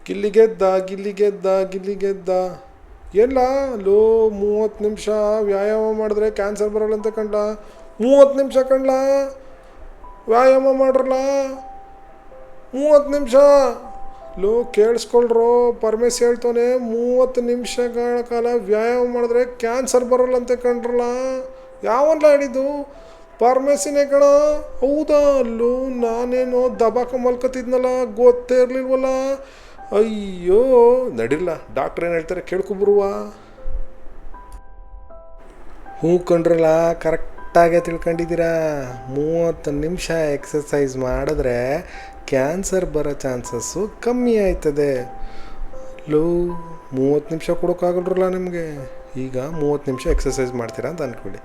ಗಿಲ್ಲಿ ಗೆದ್ದ ಎಲ್ಲ ಲೋ 30 ನಿಮಿಷ ವ್ಯಾಯಾಮ ಮಾಡಿದ್ರೆ ಕ್ಯಾನ್ಸರ್ ಬರಲ್ಲ ಅಂತ ಕಂಡ. 30 ನಿಮಿಷ ಕಂಡ್ಲ ವ್ಯಾಯಾಮ ಮಾಡ್ರಲ್ಲ, 30 ನಿಮಿಷ. ಲೋ ಕೇಳಿಸ್ಕೊಳ್ರೋ, ಪರಮೇಶ್ ಹೇಳ್ತಾನೆ 30 ನಿಮಿಷಗಳ ಕಾಲ ವ್ಯಾಯಾಮ ಮಾಡಿದ್ರೆ ಕ್ಯಾನ್ಸರ್ ಬರಲ್ಲ ಅಂತ ಕಂಡ್ರಲ್ಲ. ಯಾವಲ್ಲ ಹೇಳಿದ್ದು? ಪರಮೇಶಿನೇ ಕಣ. ಹೌದಾ? ಅಲ್ಲೋ ನಾನೇನೋ ದಬಾಕ ಮಲ್ಕತಿದ್ನಲ್ಲ, ಗೊತ್ತೇ ಇರಲಿಲ್ವಲ್ಲ. ಅಯ್ಯೋ ನಡಿರಲ್ಲ, ಡಾಕ್ಟ್ರ್ ಏನು ಹೇಳ್ತಾರೆ ಕೇಳ್ಕೊಬರುವ. ಹ್ಞೂ ಕಂಡ್ರಲ್ಲ, ಕರೆಕ್ಟಾಗೆ ತಿಳ್ಕೊಂಡಿದ್ದೀರಾ. 30 ನಿಮಿಷ ಎಕ್ಸಸೈಸ್ ಮಾಡಿದ್ರೆ ಕ್ಯಾನ್ಸರ್ ಬರೋ ಚಾನ್ಸಸ್ಸು ಕಮ್ಮಿ ಆಯ್ತದೆ. ಲೋ 30 ನಿಮಿಷ ಕೊಡೋಕ್ಕಾಗಲ್ರಲ್ಲ ನಿಮಗೆ. ಈಗ 30 ನಿಮಿಷ ಎಕ್ಸಸೈಸ್ ಮಾಡ್ತೀರಾ ಅಂತ ಅಂದ್ಕೊಳ್ಳಿ.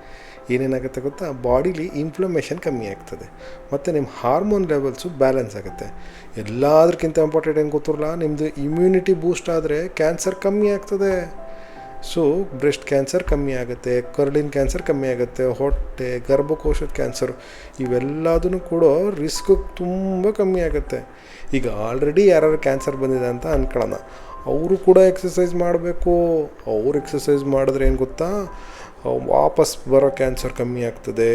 ಏನೇನಾಗುತ್ತೆ ಗೊತ್ತಾ? ಬಾಡಿಲಿ ಇನ್ಫ್ಲಮೇಷನ್ ಕಮ್ಮಿ ಆಗ್ತದೆ ಮತ್ತು ನಿಮ್ಮ ಹಾರ್ಮೋನ್ ಲೆವೆಲ್ಸು ಬ್ಯಾಲೆನ್ಸ್ ಆಗುತ್ತೆ. ಎಲ್ಲದಕ್ಕಿಂತ ಇಂಪಾರ್ಟೆಂಟ್ ಏನು ಗೊತ್ತಿರಲ್ಲ, ನಿಮ್ಮದು ಇಮ್ಯುನಿಟಿ ಬೂಸ್ಟ್ ಆದರೆ ಕ್ಯಾನ್ಸರ್ ಕಮ್ಮಿ ಆಗ್ತದೆ. ಸೊ ಬ್ರೆಸ್ಟ್ ಕ್ಯಾನ್ಸರ್ ಕಮ್ಮಿ ಆಗುತ್ತೆ, ಕರುಳಿನ ಕ್ಯಾನ್ಸರ್ ಕಮ್ಮಿ ಆಗುತ್ತೆ, ಹೊಟ್ಟೆ ಗರ್ಭಕೋಶದ ಕ್ಯಾನ್ಸರು ಇವೆಲ್ಲದನ್ನು ಕೂಡ ರಿಸ್ಕ್ ತುಂಬ ಕಮ್ಮಿ ಆಗುತ್ತೆ. ಈಗ ಆಲ್ರೆಡಿ ಯಾರು ಕ್ಯಾನ್ಸರ್ ಬಂದಿದೆ ಅಂತ ಅಂದ್ಕೊಳ್ಳೋಣ, ಅವರು ಕೂಡ ಎಕ್ಸಸೈಸ್ ಮಾಡಬೇಕು. ಅವ್ರು ಎಕ್ಸಸೈಸ್ ಮಾಡಿದ್ರೆ ಏನು ಗೊತ್ತಾ, ವಾಪಸ್ ಬರೋ ಕ್ಯಾನ್ಸರ್ ಕಮ್ಮಿ ಆಗ್ತದೆ,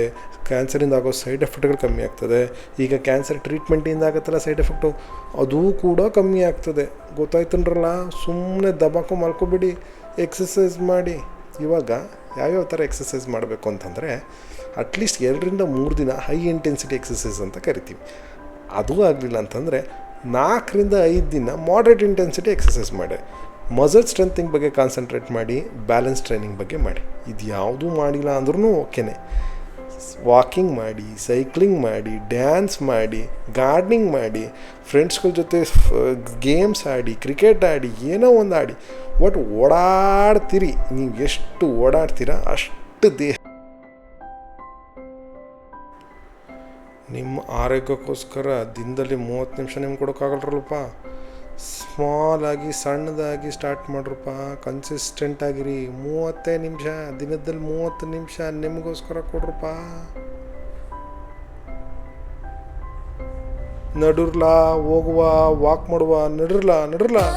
ಕ್ಯಾನ್ಸರಿಂದ ಆಗೋ ಸೈಡ್ ಎಫೆಕ್ಟ್ಗಳು ಕಮ್ಮಿ ಆಗ್ತದೆ. ಈಗ ಕ್ಯಾನ್ಸರ್ ಟ್ರೀಟ್ಮೆಂಟಿಂದ ಆಗುತ್ತಲ್ಲ ಸೈಡ್ ಎಫೆಕ್ಟು, ಅದೂ ಕೂಡ ಕಮ್ಮಿ ಆಗ್ತದೆ. ಗೊತ್ತಾಯ್ತನ್ರಲ್ಲ, ಸುಮ್ಮನೆ ದಬಾಕೊ ಮಲ್ಕೊಬೇಡಿ, ಎಕ್ಸಸೈಸ್ ಮಾಡಿ. ಇವಾಗ ಯಾವ್ಯಾವ ಥರ ಎಕ್ಸಸೈಸ್ ಮಾಡಬೇಕು ಅಂತಂದರೆ, ಅಟ್ಲೀಸ್ಟ್ 2-3 ದಿನ ಹೈ ಇಂಟೆನ್ಸಿಟಿ ಎಕ್ಸಸೈಸ್ ಅಂತ ಕರಿತೀವಿ. ಅದೂ ಆಗಲಿಲ್ಲ ಅಂತಂದರೆ 4-5 ದಿನ ಮಾಡ್ರೇಟ್ ಇಂಟೆನ್ಸಿಟಿ ಎಕ್ಸಸೈಸ್ ಮಾಡಿ. ಮಸಲ್ ಸ್ಟ್ರೆಂಥಿಂಗ್ ಬಗ್ಗೆ ಕಾನ್ಸಂಟ್ರೇಟ್ ಮಾಡಿ, ಬ್ಯಾಲೆನ್ಸ್ ಟ್ರೈನಿಂಗ್ ಬಗ್ಗೆ ಮಾಡಿ. ಇದು ಯಾವುದೂ ಮಾಡಿಲ್ಲ ಅಂದ್ರೂ ಓಕೆನೆ. ವಾಕಿಂಗ್ ಮಾಡಿ, ಸೈಕ್ಲಿಂಗ್ ಮಾಡಿ, ಡ್ಯಾನ್ಸ್ ಮಾಡಿ, ಗಾರ್ಡ್ನಿಂಗ್ ಮಾಡಿ, ಫ್ರೆಂಡ್ಸ್ಗಳ ಜೊತೆ ಗೇಮ್ಸ್ ಆಡಿ, ಕ್ರಿಕೆಟ್ ಆಡಿ, ಏನೋ ಒಂದು ಆಡಿ. ಒಟ್ಟು ಓಡಾಡ್ತೀರಿ. ನೀವು ಎಷ್ಟು ಓಡಾಡ್ತೀರಾ ಅಷ್ಟು ದೇಹ ನಿಮ್ಮ ಆರೋಗ್ಯಕ್ಕೋಸ್ಕರ ದಿನದಲ್ಲಿ 30 ನಿಮಿಷ ನಿಮ್ಗೆ ಕೊಡೋಕ್ಕಾಗಲ್ರಲ್ಲಪ್ಪ. ಸ್ಮಾಲಾಗಿ ಸಣ್ಣದಾಗಿ ಸ್ಟಾರ್ಟ್ ಮಾಡ್ರಪ್ಪ, ಕನ್ಸಿಸ್ಟೆಂಟ್ ಆಗಿರಿ. 30 ನಿಮಿಷ ದಿನದಲ್ಲಿ 30 ನಿಮಿಷ ನಿಮಗೋಸ್ಕರ ಕೊಡ್ರಪ್ಪ. ನಡುರ್ಲಾ ಹೋಗುವ, ವಾಕ್ ಮಾಡುವ, ನಡ್ರಲ್ಲ.